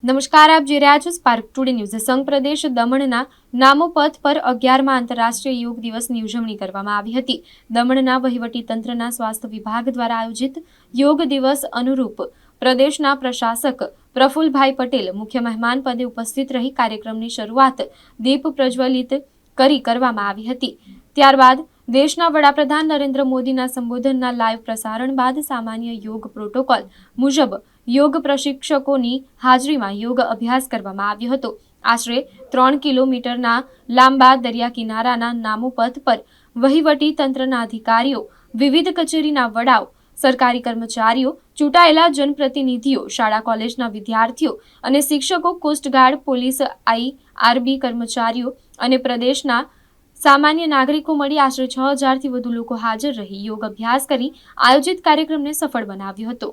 નમસ્કાર, આપ જોઈ રહ્યા છો સ્પાર્ક ટુડે ન્યૂઝ। સંઘ પ્રદેશ દમણના નામોપથ પર 11મા આંતરરાષ્ટ્રીય યોગ દિવસની ઉજવણી કરવામાં આવી હતી। દમણના વહીવટીતંત્રના સ્વાસ્થ્ય વિભાગ દ્વારા આયોજિત યોગ દિવસ અનુરૂપ પ્રદેશના પ્રશાસક પ્રફુલભાઈ પટેલ મુખ્ય મહેમાન પદે ઉપસ્થિત રહી કાર્યક્રમની શરૂઆત દીપ પ્રજ્વલિત કરી કરવામાં આવી હતી। ત્યારબાદ દેશના વડાપ્રધાન નરેન્દ્ર મોદીના સંબોધનના લાઈવ પ્રસારણ બાદ સામાન્ય યોગ પ્રોટોકોલ મુજબ યોગ પ્રશિક્ષકોની હાજરીમાં યોગ અભ્યાસ કરવામાં આવ્યો હતો। આશરે 3 કિલોમીટરના લાંબા દરિયા કિનારાના નામોપથ પર વહીવટી તંત્રના અધિકારીઓ, વિવિધ કચેરીના વડાઓ, સરકારી કર્મચારીઓ, ચૂંટાયેલા જનપ્રતિનિધિઓ, શાળા કોલેજના વિદ્યાર્થીઓ અને શિક્ષકો, કોસ્ટગાર્ડ, પોલીસ, IRB કર્મચારીઓ અને પ્રદેશના સામાન્ય નાગરિકો મળી આશરે 6000થી વધુ લોકો હાજર રહી યોગ અભ્યાસ કરી આયોજિત કાર્યક્રમને સફળ બનાવ્યો હતો।